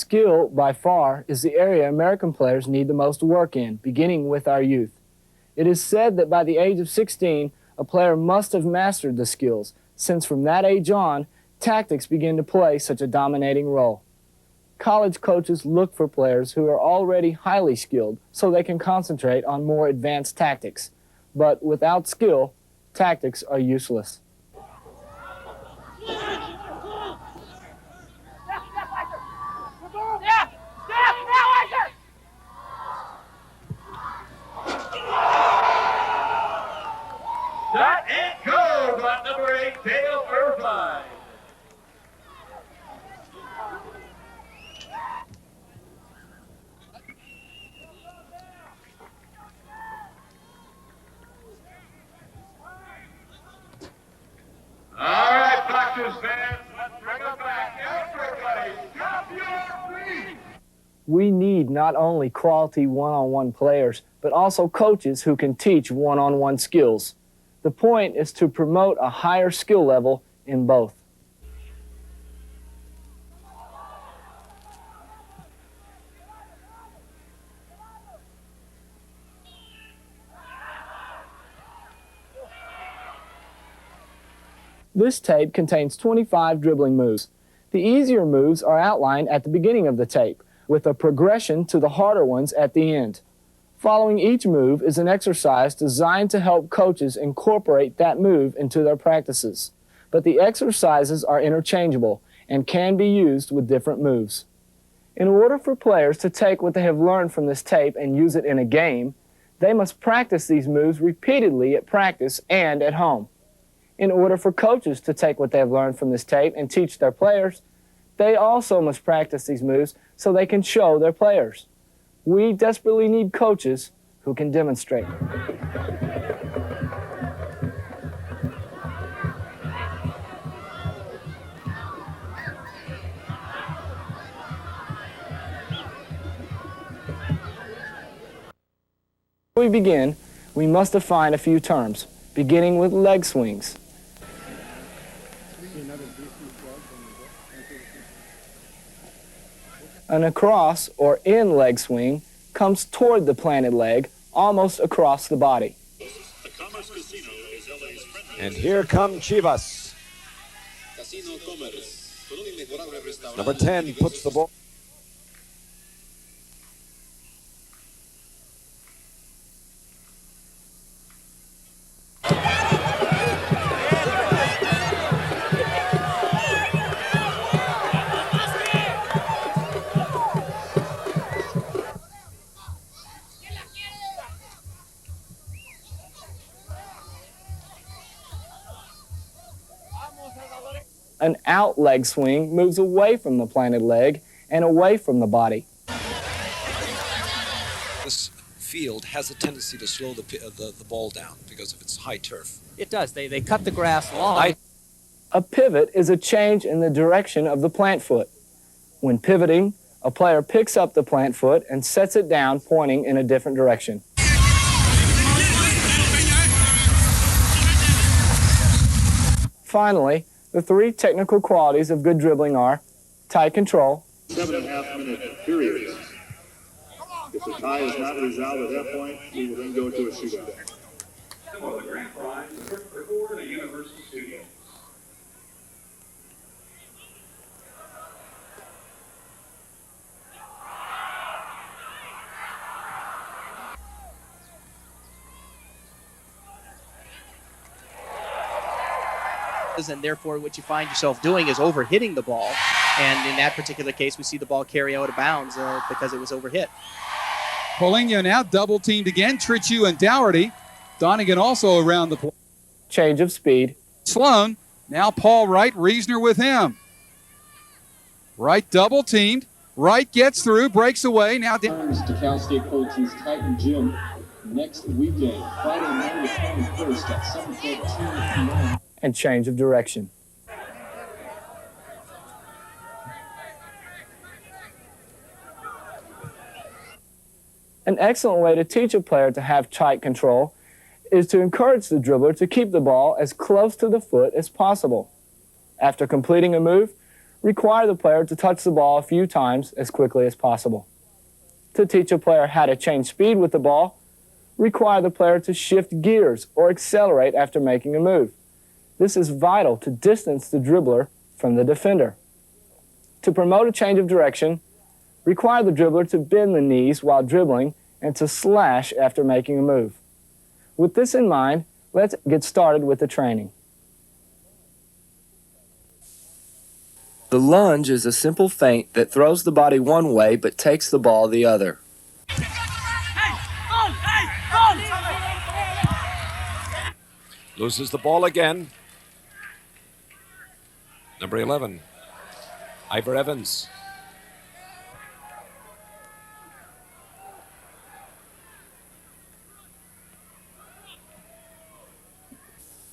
Skill, by far, is the area American players need the most work in, beginning with our youth. It is said that by the age of 16, a player must have mastered the skills, since from that age on, tactics begin to play such a dominating role. College coaches look for players who are already highly skilled so they can concentrate on more advanced tactics. But without skill, tactics are useless. Shot and go by number 8, Dale Irvine. All right, Boxers fans, let's bring them back. Everybody, stop your feet. We need not only quality one-on-one players, but also coaches who can teach one-on-one skills. The point is to promote a higher skill level in both. This tape contains 25 dribbling moves. The easier moves are outlined at the beginning of the tape, with a progression to the harder ones at the end. Following each move is an exercise designed to help coaches incorporate that move into their practices. But the exercises are interchangeable and can be used with different moves. In order for players to take what they have learned from this tape and use it in a game, they must practice these moves repeatedly at practice and at home. In order for coaches to take what they have learned from this tape and teach their players, they also must practice these moves so they can show their players. We desperately need coaches who can demonstrate. Before we begin, we must define a few terms, beginning with leg swings. An across or in leg swing comes toward the planted leg, almost across the body. And here come Chivas. Number 10 puts the ball. An out leg swing moves away from the planted leg and away from the body. This field has a tendency to slow the ball down because of its high turf. It does. They cut the grass long. A pivot is a change in the direction of the plant foot. When pivoting, a player picks up the plant foot and sets it down, pointing in a different direction. Finally, the three technical qualities of good dribbling are tight control, 7.5-minute period. If the tie is not resolved at that point, we will then go to a shootout. For the grand prize, record a Universal Studio. And therefore what you find yourself doing is overhitting the ball, and in that particular case we see the ball carry out of bounds because it was overhit. Paulinho now double teamed again. Trichu and Dougherty. Donegan also around the play. change of speed. Sloan, now Paul Wright, Reisner with him. Wright double teamed. Wright gets through, breaks away. Now to Cal State Fulton's Titan Gym next weekend, Friday, May the 21st at 7:15 p.m. And change of direction. An excellent way to teach a player to have tight control is to encourage the dribbler to keep the ball as close to the foot as possible. After completing a move, require the player to touch the ball a few times as quickly as possible. To teach a player how to change speed with the ball, require the player to shift gears or accelerate after making a move. This is vital to distance the dribbler from the defender. To promote a change of direction, require the dribbler to bend the knees while dribbling and to slash after making a move. With this in mind, let's get started with the training. The lunge is a simple feint that throws the body one way but takes the ball the other. Loses the ball again. Number 11, Ivor Evans.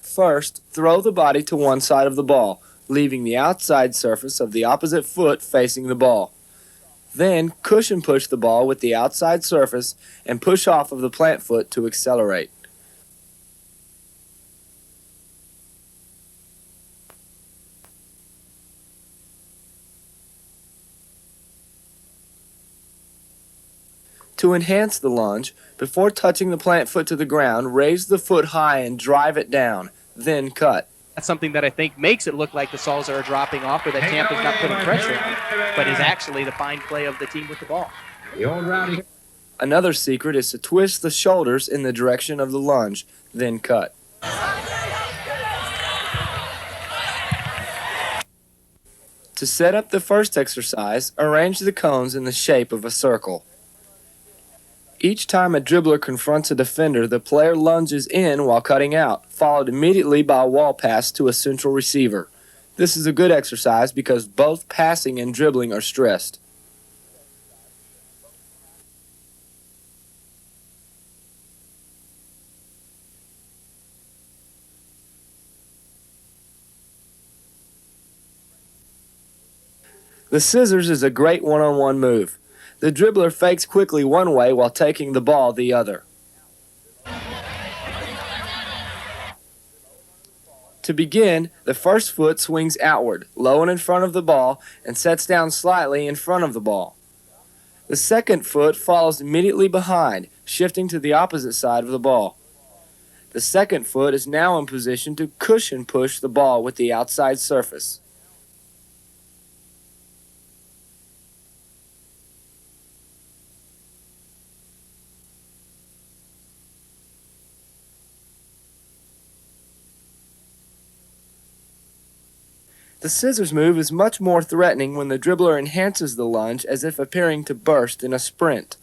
First, throw the body to one side of the ball, leaving the outside surface of the opposite foot facing the ball. Then, cushion push the ball with the outside surface and push off of the plant foot to accelerate. To enhance the lunge, before touching the plant foot to the ground, raise the foot high and drive it down, then cut. That's something that I think makes it look like the Salzer are dropping off or that Tampa's not putting pressure on, but is actually the fine play of the team with the ball. Another secret is to twist the shoulders in the direction of the lunge, then cut. To set up the first exercise, arrange the cones in the shape of a circle. Each time a dribbler confronts a defender, the player lunges in while cutting out, followed immediately by a wall pass to a central receiver. This is a good exercise because both passing and dribbling are stressed. The scissors is a great one-on-one move. The dribbler fakes quickly one way while taking the ball the other. To begin, the first foot swings outward, low and in front of the ball, and sets down slightly in front of the ball. The second foot follows immediately behind, shifting to the opposite side of the ball. The second foot is now in position to cushion push the ball with the outside surface. The scissors move is much more threatening when the dribbler enhances the lunge as if appearing to burst in a sprint.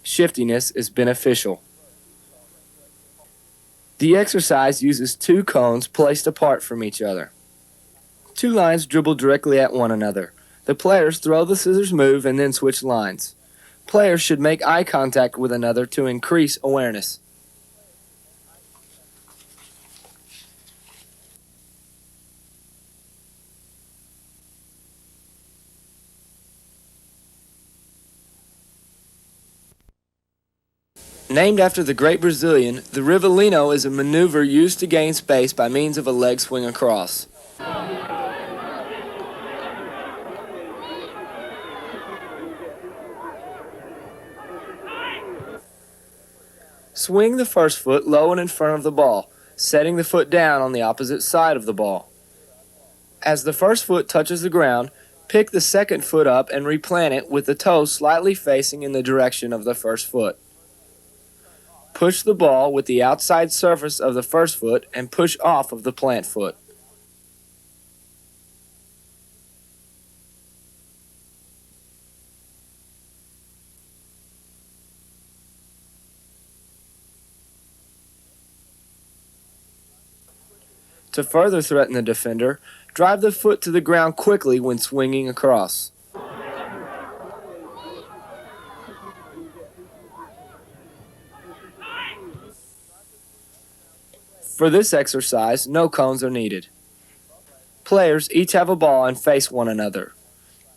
Shiftiness is beneficial. The exercise uses two cones placed apart from each other. Two lines dribble directly at one another. The players throw the scissors move and then switch lines. Players should make eye contact with another to increase awareness. Named after the great Brazilian, the Rivellino is a maneuver used to gain space by means of a leg swing across. Swing the first foot low and in front of the ball, setting the foot down on the opposite side of the ball. As the first foot touches the ground, pick the second foot up and replant it with the toes slightly facing in the direction of the first foot. Push the ball with the outside surface of the first foot and push off of the plant foot. To further threaten the defender, drive the foot to the ground quickly when swinging across. For this exercise, no cones are needed. Players each have a ball and face one another.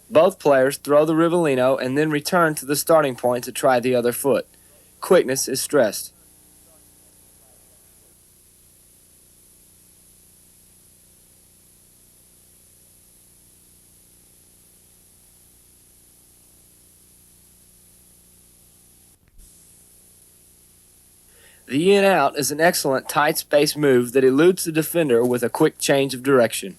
Both players throw the Rivellino and then return to the starting point to try the other foot. Quickness is stressed. The in-out is an excellent tight space move that eludes the defender with a quick change of direction.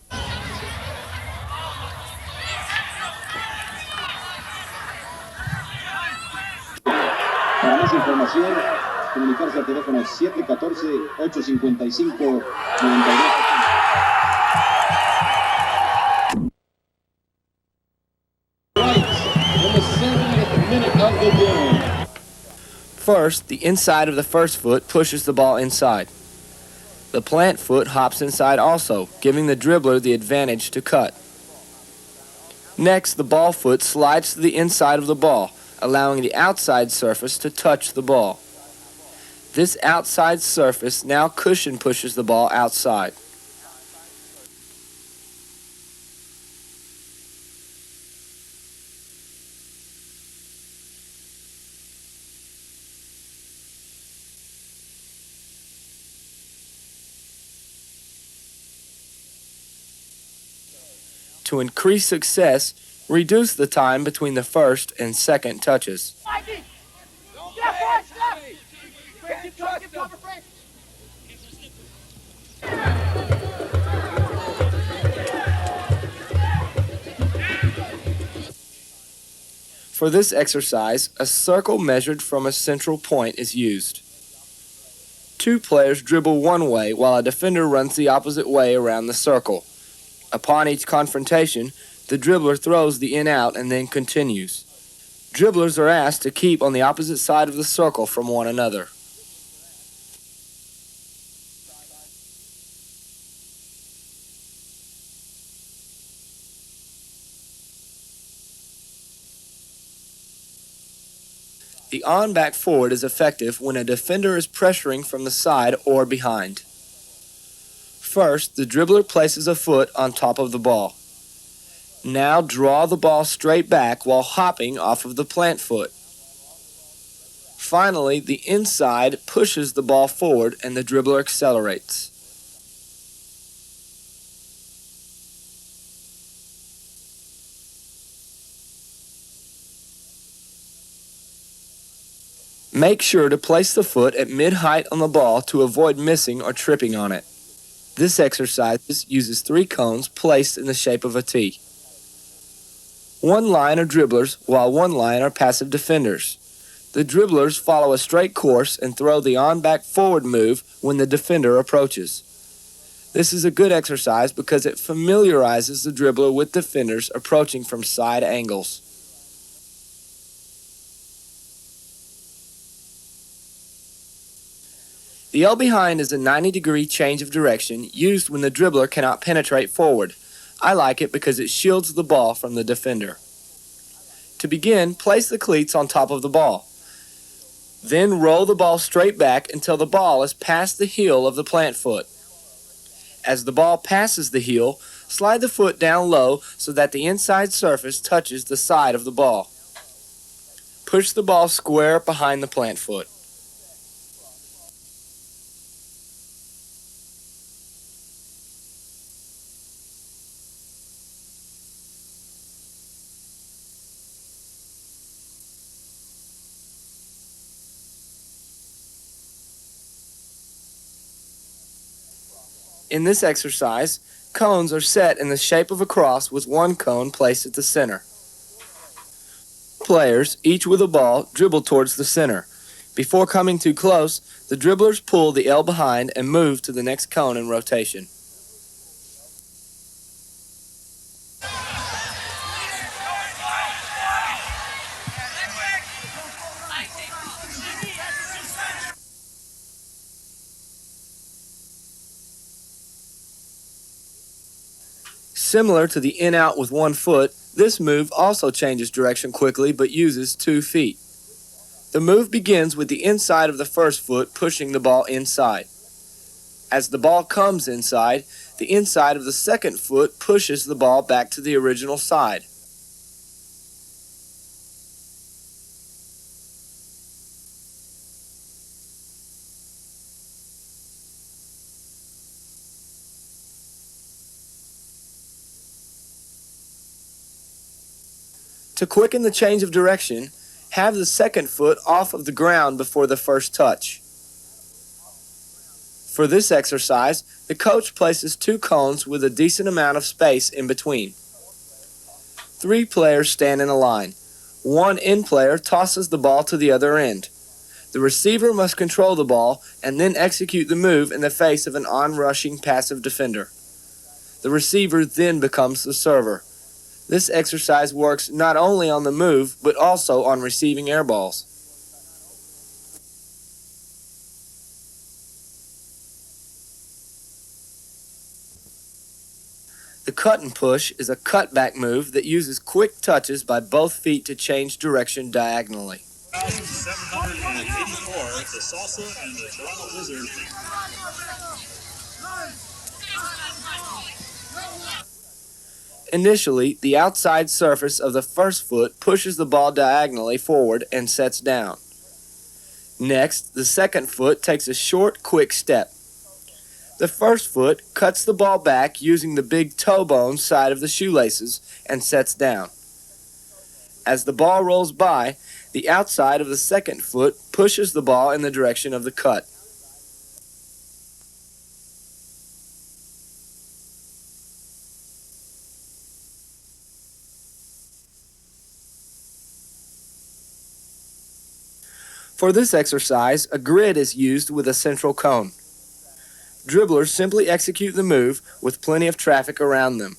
Para más información, comunicarse al teléfono 714-855-92. Right, in the 70th minute of the game. First, the inside of the first foot pushes the ball inside. The plant foot hops inside also, giving the dribbler the advantage to cut. Next, the ball foot slides to the inside of the ball, allowing the outside surface to touch the ball. This outside surface now cushion pushes the ball outside. To increase success, reduce the time between the first and second touches. For this exercise, a circle measured from a central point is used. Two players dribble one way while a defender runs the opposite way around the circle. Upon each confrontation, the dribbler throws the in-out and then continues. Dribblers are asked to keep on the opposite side of the circle from one another. The on-back forward is effective when a defender is pressuring from the side or behind. First, the dribbler places a foot on top of the ball. Now draw the ball straight back while hopping off of the plant foot. Finally, the inside pushes the ball forward and the dribbler accelerates. Make sure to place the foot at mid-height on the ball to avoid missing or tripping on it. This exercise uses 3 cones placed in the shape of a T. One line are dribblers, while one line are passive defenders. The dribblers follow a straight course and throw the on-back forward move when the defender approaches. This is a good exercise because it familiarizes the dribbler with defenders approaching from side angles. The L behind is a 90-degree change of direction used when the dribbler cannot penetrate forward. I like it because it shields the ball from the defender. To begin, place the cleats on top of the ball. Then roll the ball straight back until the ball is past the heel of the plant foot. As the ball passes the heel, slide the foot down low so that the inside surface touches the side of the ball. Push the ball square behind the plant foot. In this exercise, cones are set in the shape of a cross with one cone placed at the center. Players, each with a ball, dribble towards the center. Before coming too close, the dribblers pull the L behind and move to the next cone in rotation. Similar to the in-out with one foot, this move also changes direction quickly but uses 2 feet. The move begins with the inside of the first foot pushing the ball inside. As the ball comes inside, the inside of the second foot pushes the ball back to the original side. To quicken the change of direction, have the second foot off of the ground before the first touch. For this exercise, the coach places 2 cones with a decent amount of space in between. 3 players stand in a line. 1 end player tosses the ball to the other end. The receiver must control the ball and then execute the move in the face of an onrushing passive defender. The receiver then becomes the server. This exercise works not only on the move, but also on receiving air balls. The cut and push is a cutback move that uses quick touches by both feet to change direction diagonally. 1,784, the Salsa and the Toronto Wizard. Initially, the outside surface of the first foot pushes the ball diagonally forward and sets down. Next, the second foot takes a short, quick step. The first foot cuts the ball back using the big toe bone side of the shoelaces and sets down. As the ball rolls by, the outside of the second foot pushes the ball in the direction of the cut. For this exercise, a grid is used with a central cone. Dribblers simply execute the move with plenty of traffic around them.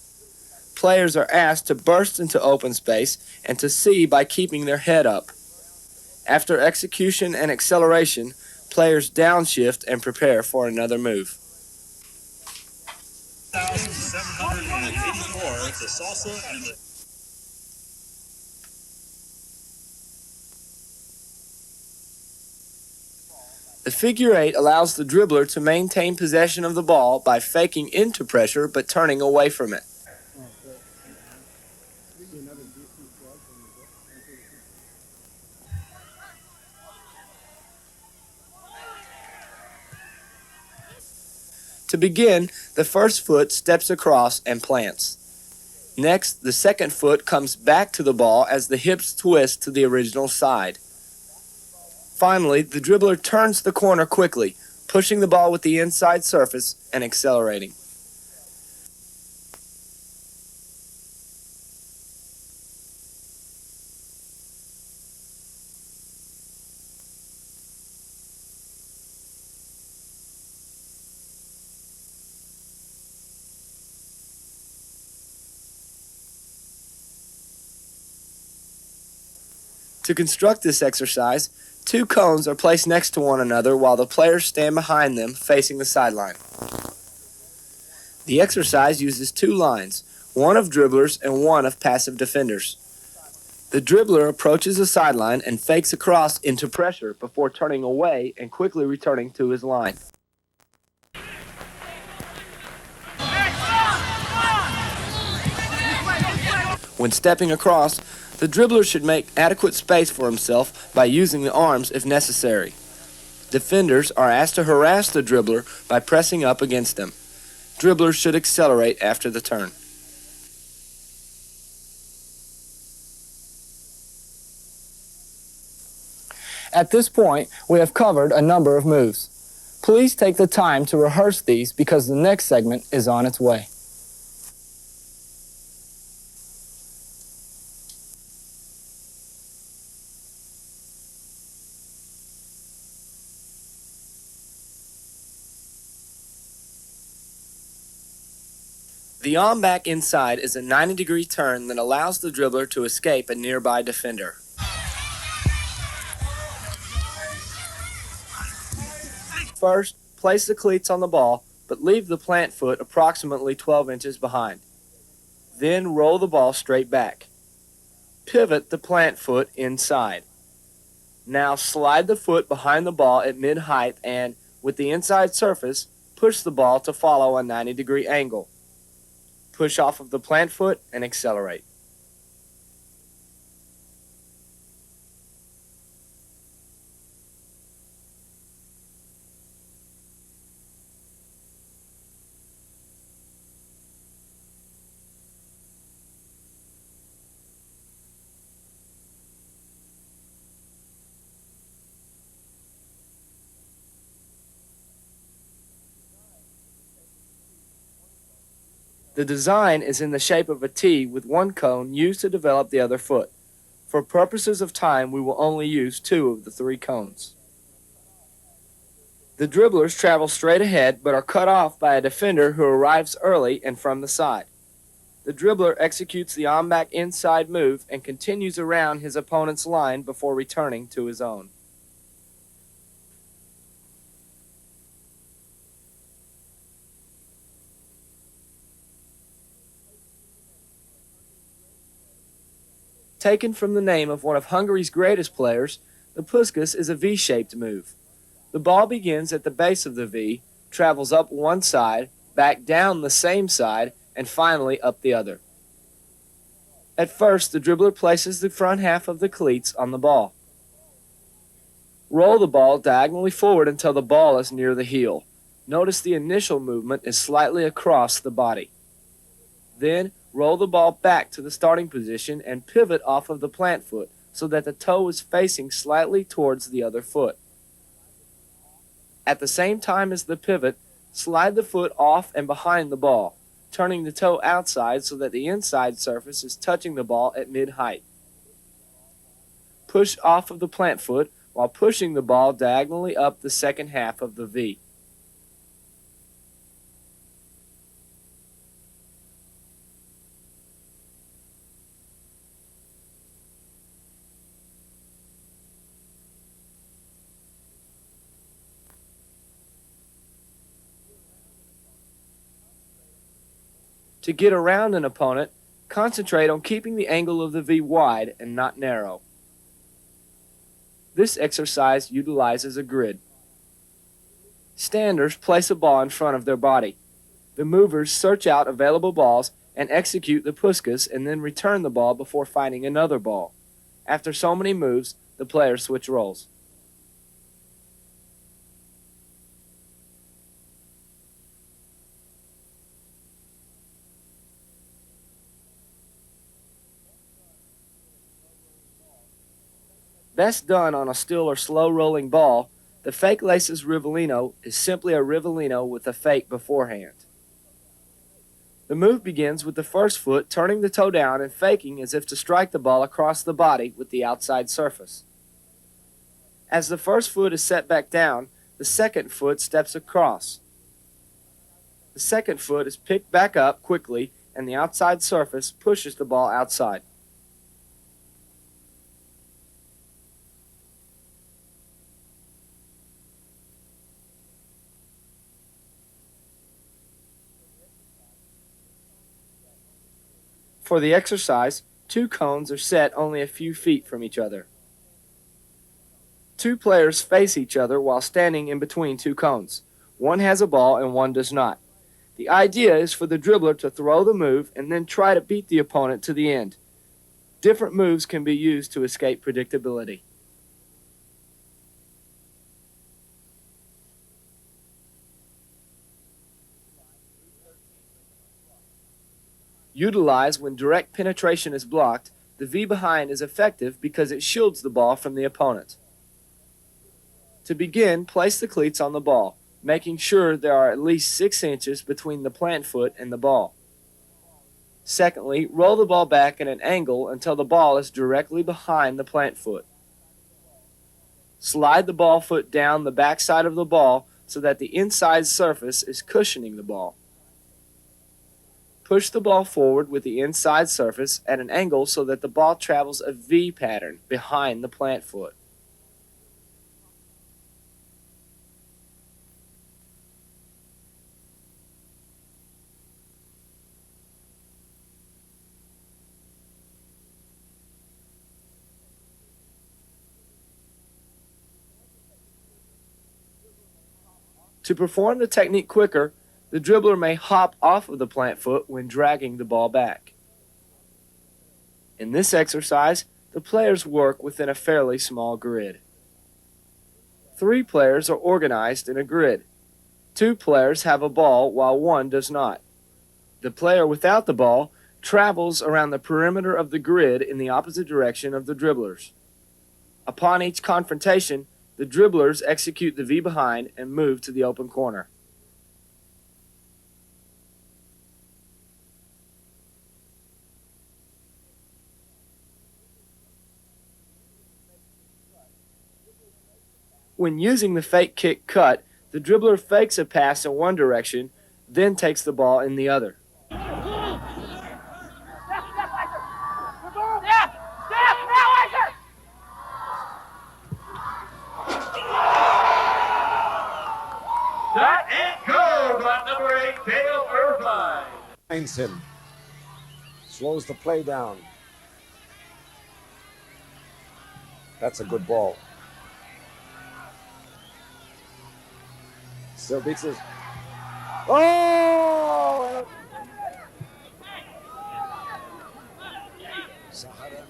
Players are asked to burst into open space and to see by keeping their head up. After execution and acceleration, players downshift and prepare for another move. 1,784, the Salsa and the The figure 8 allows the dribbler to maintain possession of the ball by faking into pressure but turning away from it. To begin, the first foot steps across and plants. Next, the second foot comes back to the ball as the hips twist to the original side. Finally, the dribbler turns the corner quickly, pushing the ball with the inside surface and accelerating. To construct this exercise, 2 cones are placed next to one another while the players stand behind them facing the sideline. The exercise uses 2 lines, one of dribblers and one of passive defenders. The dribbler approaches the sideline and fakes across into pressure before turning away and quickly returning to his line. When stepping across, the dribbler should make adequate space for himself by using the arms if necessary. Defenders are asked to harass the dribbler by pressing up against them. Dribblers should accelerate after the turn. At this point, we have covered a number of moves. Please take the time to rehearse these because the next segment is on its way. The on-back inside is a 90-degree turn that allows the dribbler to escape a nearby defender. First, place the cleats on the ball, but leave the plant foot approximately 12 inches behind. Then roll the ball straight back. Pivot the plant foot inside. Now slide the foot behind the ball at mid-height and, with the inside surface, push the ball to follow a 90-degree angle. Push off of the plant foot and accelerate. The design is in the shape of a T with one cone used to develop the other foot. For purposes of time, we will only use 2 of the 3 cones. The dribblers travel straight ahead but are cut off by a defender who arrives early and from the side. The dribbler executes the on-back inside move and continues around his opponent's line before returning to his own. Taken from the name of one of Hungary's greatest players, the puskas is a V-shaped move. The ball begins at the base of the V, travels up one side, back down the same side, and finally up the other. At first, the dribbler places the front half of the cleats on the ball. Roll the ball diagonally forward until the ball is near the heel. Notice the initial movement is slightly across the body. Then, roll the ball back to the starting position and pivot off of the plant foot so that the toe is facing slightly towards the other foot. At the same time as the pivot, slide the foot off and behind the ball, turning the toe outside so that the inside surface is touching the ball at mid-height. Push off of the plant foot while pushing the ball diagonally up the second half of the V. To get around an opponent, concentrate on keeping the angle of the V wide and not narrow. This exercise utilizes a grid. Standers place a ball in front of their body. The movers search out available balls and execute the puskas and then return the ball before finding another ball. After so many moves, the players switch roles. Best done on a still or slow-rolling ball, the fake laces Rivellino is simply a Rivellino with a fake beforehand. The move begins with the first foot turning the toe down and faking as if to strike the ball across the body with the outside surface. As the first foot is set back down, the second foot steps across. The second foot is picked back up quickly and the outside surface pushes the ball outside. For the exercise, 2 cones are set only a few feet from each other. 2 players face each other while standing in between 2 cones. One has a ball and one does not. The idea is for the dribbler to throw the move and then try to beat the opponent to the end. Different moves can be used to escape predictability. Utilized when direct penetration is blocked, the V behind is effective because it shields the ball from the opponent. To begin, place the cleats on the ball, making sure there are at least 6 inches between the plant foot and the ball. Secondly, roll the ball back at an angle until the ball is directly behind the plant foot. Slide the ball foot down the backside of the ball so that the inside surface is cushioning the ball. Push the ball forward with the inside surface at an angle so that the ball travels a V pattern behind the plant foot. To perform the technique quicker, the dribbler may hop off of the plant foot when dragging the ball back. In this exercise, the players work within a fairly small grid. 3 players are organized in a grid. 2 players have a ball while 1 does not. The player without the ball travels around the perimeter of the grid in the opposite direction of the dribblers. Upon each confrontation, the dribblers execute the V behind and move to the open corner. When using the fake kick cut, the dribbler fakes a pass in one direction, then takes the ball in the other. That and go by number 8, Dale Irvine. Finds him. Slows the play down. That's a good ball. Still beats his. Oh! Saharami.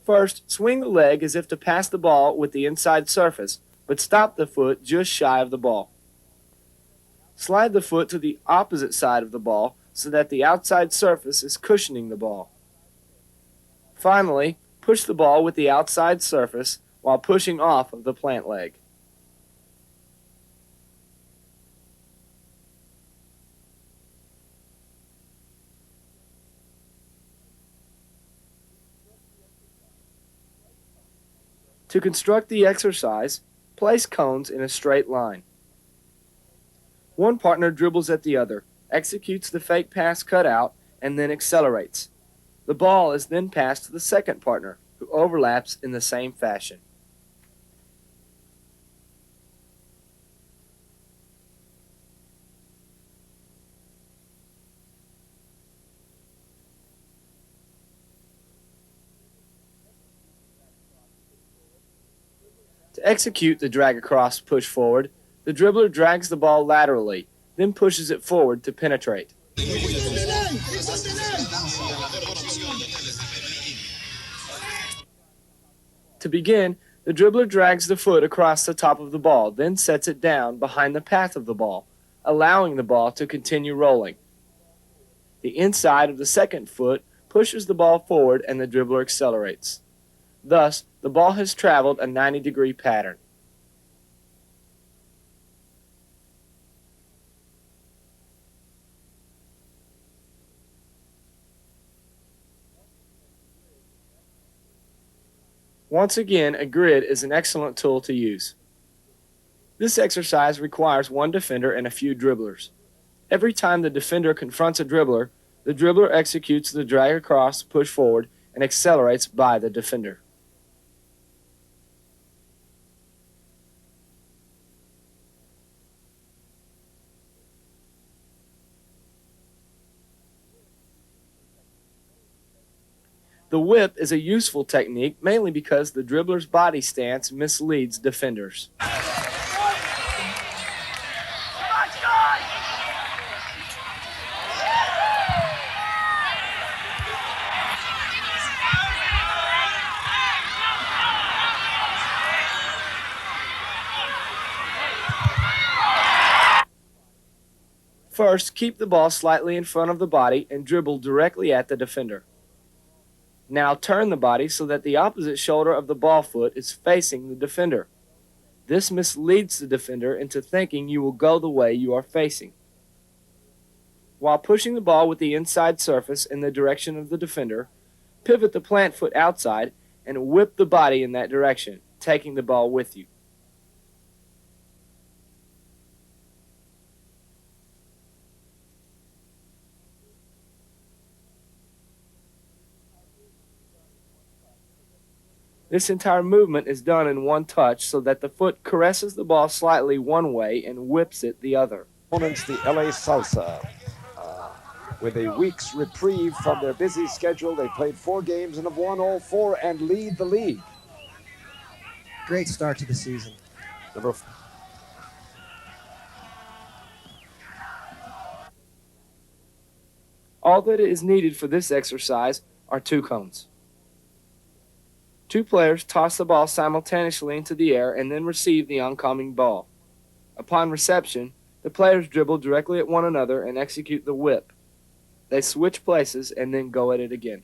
First, swing the leg as if to pass the ball with the inside surface, but stop the foot just shy of the ball. Slide the foot to the opposite side of the ball so that the outside surface is cushioning the ball. Finally, push the ball with the outside surface while pushing off of the plant leg. To construct the exercise, place cones in a straight line. One partner dribbles at the other, executes the fake pass cut out, and then accelerates. The ball is then passed to the second partner, who overlaps in the same fashion. To execute the drag across push forward, the dribbler drags the ball laterally, then pushes it forward to penetrate. To begin, the dribbler drags the foot across the top of the ball, then sets it down behind the path of the ball, allowing the ball to continue rolling. The inside of the second foot pushes the ball forward and the dribbler accelerates. Thus, the ball has traveled a 90-degree pattern. Once again, a grid is an excellent tool to use. This exercise requires one defender and a few dribblers. Every time the defender confronts a dribbler, the dribbler executes the drag across, push forward, and accelerates by the defender. The whip is a useful technique mainly because the dribbler's body stance misleads defenders. First, keep the ball slightly in front of the body and dribble directly at the defender. Now turn the body so that the opposite shoulder of the ball foot is facing the defender. This misleads the defender into thinking you will go the way you are facing. While pushing the ball with the inside surface in the direction of the defender, pivot the plant foot outside and whip the body in that direction, taking the ball with you. This entire movement is done in one touch so that the foot caresses the ball slightly one way and whips it the other. Opponents, the LA Salsa. With a week's reprieve from their busy schedule, they played 4 games and have won all 4 and lead the league. Great start to the season. All that is needed for this exercise are 2 cones. 2 players toss the ball simultaneously into the air and then receive the oncoming ball. Upon reception, the players dribble directly at one another and execute the whip. They switch places and then go at it again.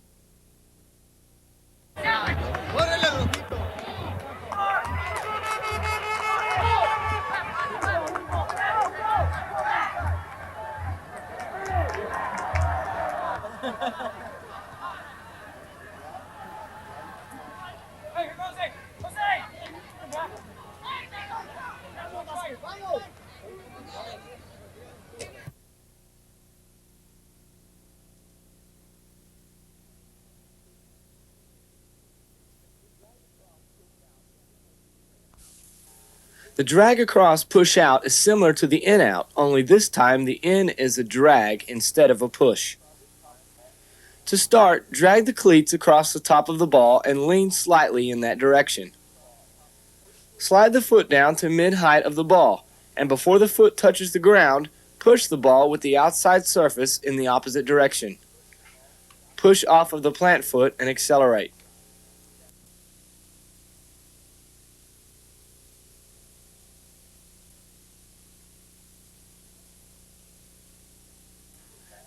The drag across push out is similar to the in out, only this time the in is a drag instead of a push. To start, drag the cleats across the top of the ball and lean slightly in that direction. Slide the foot down to mid-height of the ball, and before the foot touches the ground, push the ball with the outside surface in the opposite direction. Push off of the plant foot and accelerate.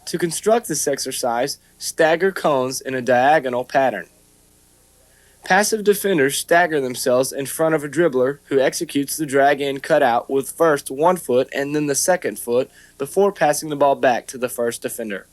To construct this exercise, stagger cones in a diagonal pattern. Passive defenders stagger themselves in front of a dribbler who executes the drag-in cutout with first one foot and then the second foot before passing the ball back to the first defender.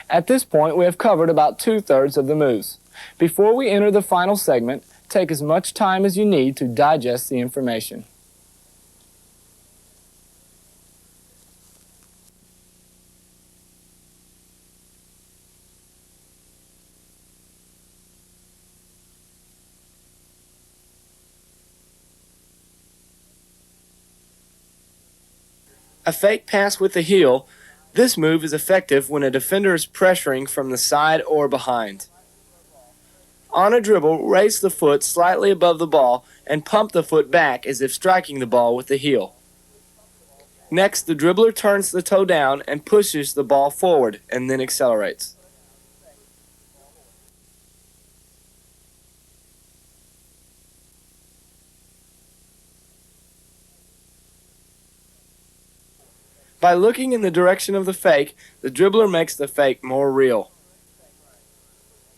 At this point, we have covered about 2/3 of the moves. Before we enter the final segment, take as much time as you need to digest the information. A fake pass with the heel. This move is effective when a defender is pressuring from the side or behind. On a dribble, raise the foot slightly above the ball and pump the foot back as if striking the ball with the heel. Next, the dribbler turns the toe down and pushes the ball forward and then accelerates. By looking in the direction of the fake, the dribbler makes the fake more real.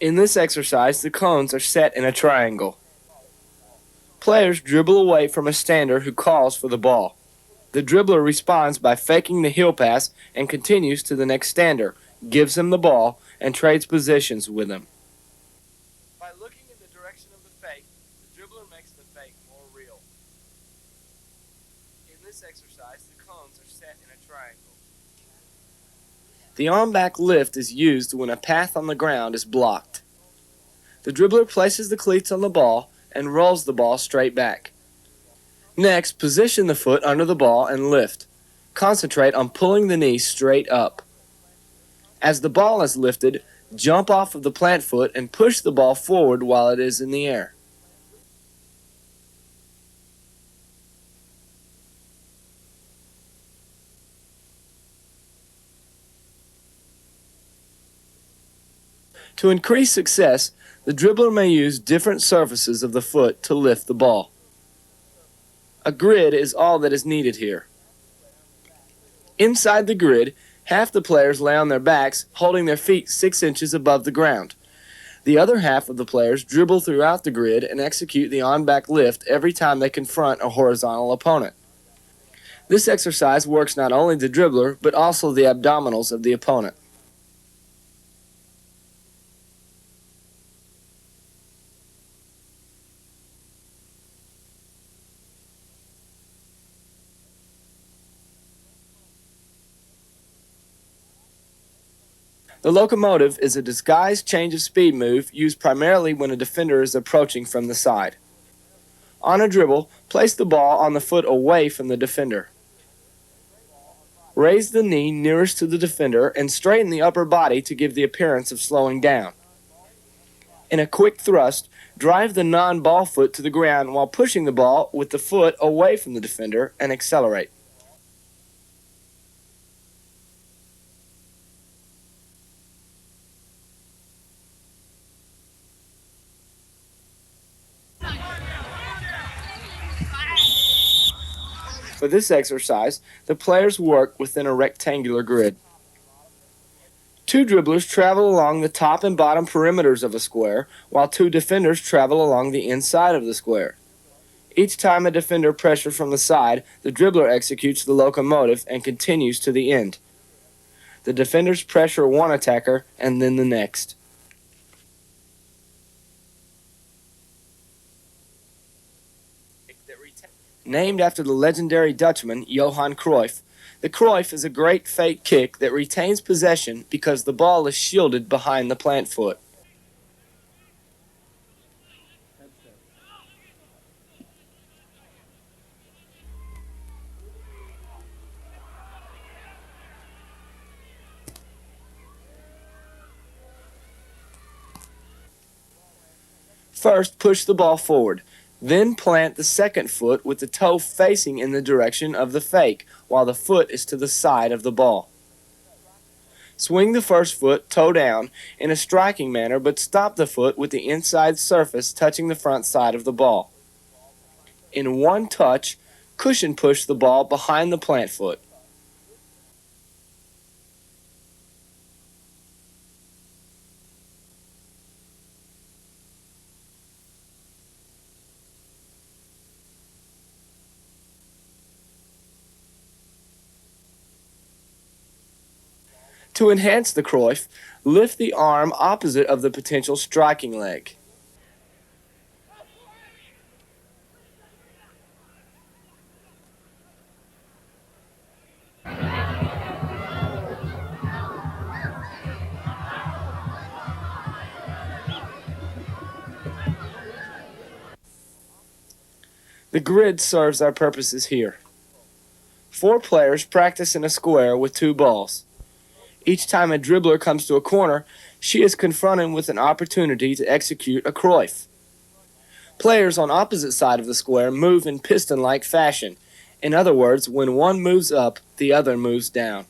In this exercise, the cones are set in a triangle. Players dribble away from a stander who calls for the ball. The dribbler responds by faking the heel pass and continues to the next stander, gives him the ball, and trades positions with him. By looking in the direction of the fake, the dribbler makes the fake more real. In this exercise, the cones are set in a triangle. The arm back lift is used when a path on the ground is blocked. The dribbler places the cleats on the ball and rolls the ball straight back. Next, position the foot under the ball and lift. Concentrate on pulling the knee straight up. As the ball is lifted, jump off of the plant foot and push the ball forward while it is in the air. To increase success, the dribbler may use different surfaces of the foot to lift the ball. A grid is all that is needed here. Inside the grid, half the players lay on their backs, holding their feet 6 inches above the ground. The other half of the players dribble throughout the grid and execute the on-back lift every time they confront a horizontal opponent. This exercise works not only the dribbler, but also the abdominals of the opponent. The locomotive is a disguised change of speed move used primarily when a defender is approaching from the side. On a dribble, place the ball on the foot away from the defender. Raise the knee nearest to the defender and straighten the upper body to give the appearance of slowing down. In a quick thrust, drive the non-ball foot to the ground while pushing the ball with the foot away from the defender and accelerate. For this exercise, the players work within a rectangular grid. 2 dribblers travel along the top and bottom perimeters of a square, while 2 defenders travel along the inside of the square. Each time a defender pressures from the side, the dribbler executes the locomotive and continues to the end. The defenders pressure one attacker and then the next. Named after the legendary Dutchman Johan Cruyff, the Cruyff is a great fake kick that retains possession because the ball is shielded behind the plant foot. First, push the ball forward. Then plant the second foot with the toe facing in the direction of the fake, while the foot is to the side of the ball. Swing the first foot toe down in a striking manner, but stop the foot with the inside surface touching the front side of the ball. In one touch, cushion push the ball behind the plant foot. To enhance the Cruyff, lift the arm opposite of the potential striking leg. The grid serves our purposes here. 4 players practice in a square with 2 balls. Each time a dribbler comes to a corner, she is confronted with an opportunity to execute a Cruyff. Players on opposite side of the square move in piston-like fashion. In other words, when one moves up, the other moves down.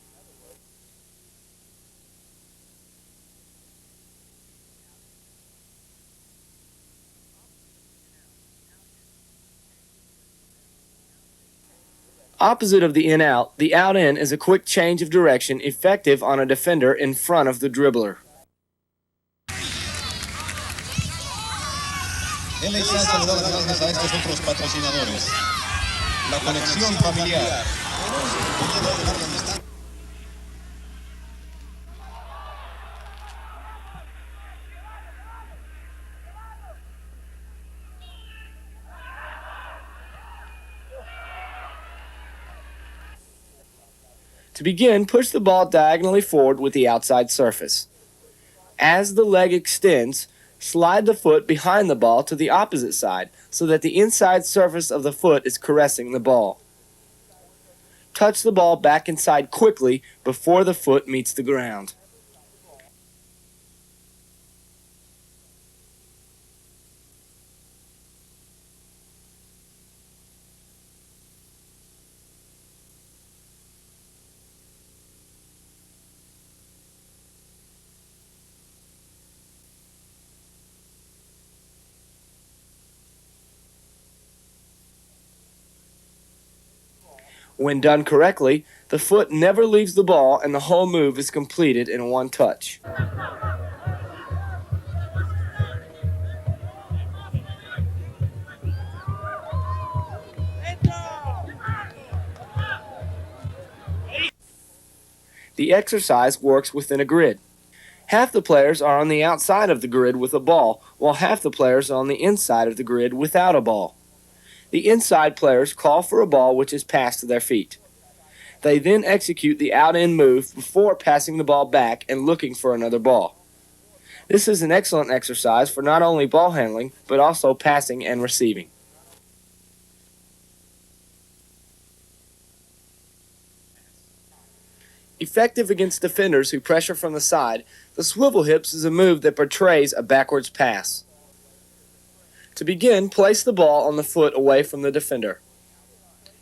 Opposite of the in-out, the out-in is a quick change of direction effective on a defender in front of the dribbler. Él les ha saludado las gracias a estos otros patrocinadores. La conexión familiar. To begin, push the ball diagonally forward with the outside surface. As the leg extends, slide the foot behind the ball to the opposite side so that the inside surface of the foot is caressing the ball. Touch the ball back inside quickly before the foot meets the ground. When done correctly, the foot never leaves the ball and the whole move is completed in one touch. The exercise works within a grid. Half the players are on the outside of the grid with a ball, while half the players are on the inside of the grid without a ball. The inside players call for a ball which is passed to their feet. They then execute the out-in move before passing the ball back and looking for another ball. This is an excellent exercise for not only ball handling, but also passing and receiving. Effective against defenders who pressure from the side, the swivel hips is a move that portrays a backwards pass. To begin, place the ball on the foot away from the defender.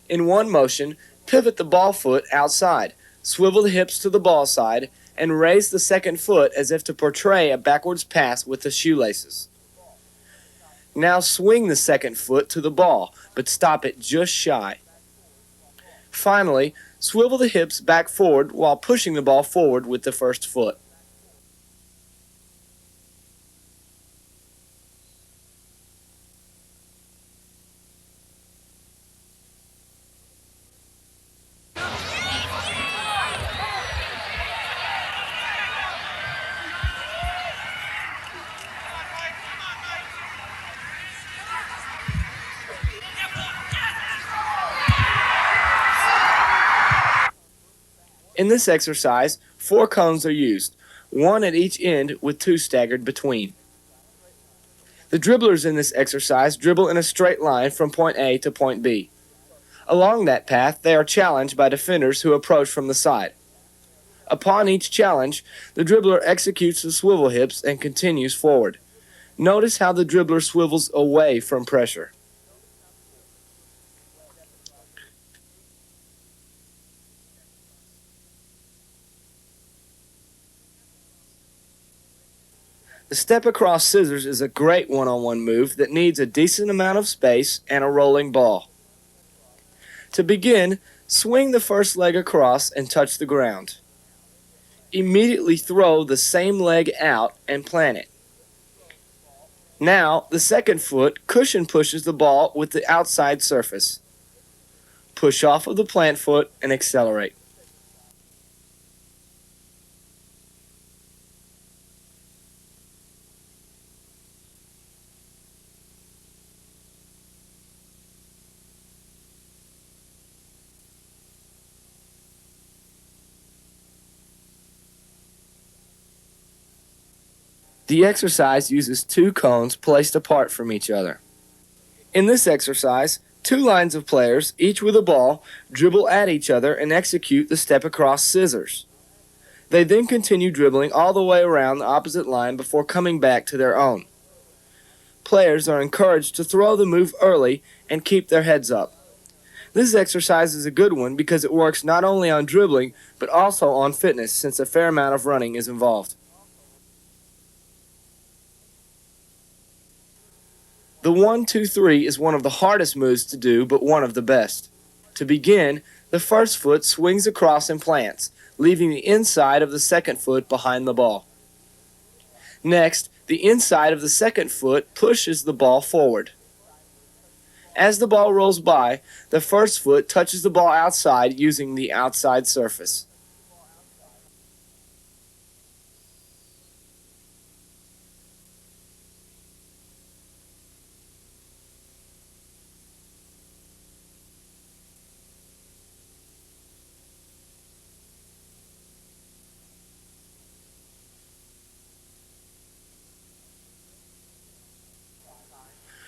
In one motion, pivot the ball foot outside, swivel the hips to the ball side, and raise the second foot as if to portray a backwards pass with the shoelaces. Now swing the second foot to the ball, but stop it just shy. Finally, swivel the hips back forward while pushing the ball forward with the first foot. In this exercise, 4 cones are used, 1 at each end with 2 staggered between. The dribblers in this exercise dribble in a straight line from point A to point B. Along that path, they are challenged by defenders who approach from the side. Upon each challenge, the dribbler executes the swivel hips and continues forward. Notice how the dribbler swivels away from pressure. The step across scissors is a great one-on-one move that needs a decent amount of space and a rolling ball. To begin, swing the first leg across and touch the ground. Immediately throw the same leg out and plant it. Now, the second foot cushion pushes the ball with the outside surface. Push off of the plant foot and accelerate. The exercise uses 2 cones placed apart from each other. In this exercise, 2 lines of players, each with a ball, dribble at each other and execute the step across scissors. They then continue dribbling all the way around the opposite line before coming back to their own. Players are encouraged to throw the move early and keep their heads up. This exercise is a good one because it works not only on dribbling but also on fitness, since a fair amount of running is involved. The 1-2-3 is one of the hardest moves to do, but one of the best. To begin, the first foot swings across and plants, leaving the inside of the second foot behind the ball. Next, the inside of the second foot pushes the ball forward. As the ball rolls by, the first foot touches the ball outside using the outside surface.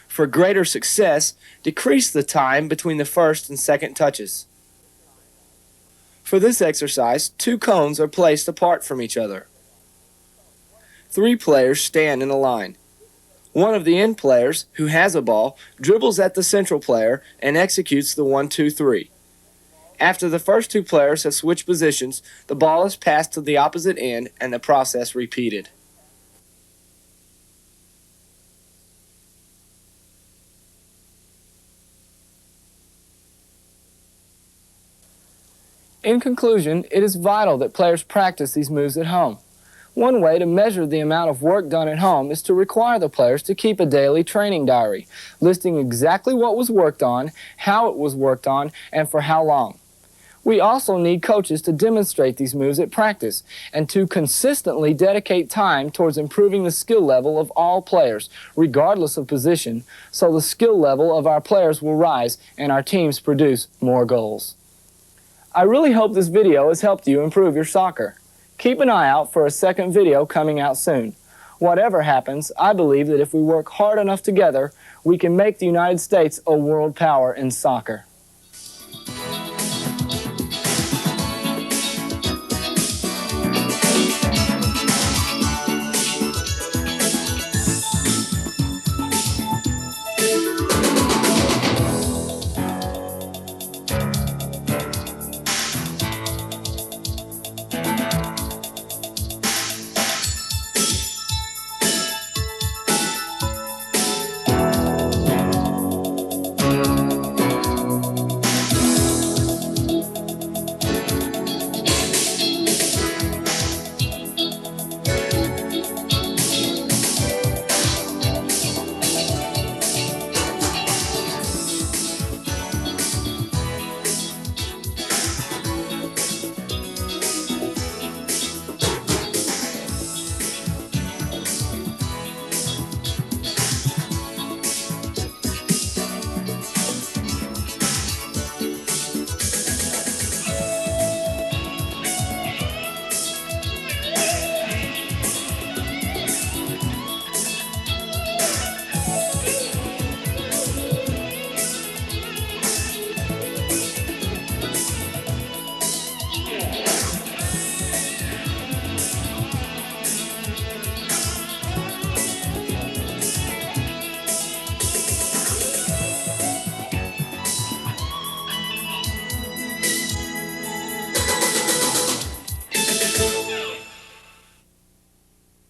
For greater success, decrease the time between the first and second touches. For this exercise, 2 cones are placed apart from each other. 3 players stand in a line. One of the end players, who has a ball, dribbles at the central player and executes the 1-2-3. After the first 2 players have switched positions, the ball is passed to the opposite end and the process repeated. In conclusion, it is vital that players practice these moves at home. One way to measure the amount of work done at home is to require the players to keep a daily training diary, listing exactly what was worked on, how it was worked on, and for how long. We also need coaches to demonstrate these moves at practice and to consistently dedicate time towards improving the skill level of all players, regardless of position, so the skill level of our players will rise and our teams produce more goals. I really hope this video has helped you improve your soccer. Keep an eye out for a second video coming out soon. Whatever happens, I believe that if we work hard enough together, we can make the United States a world power in soccer.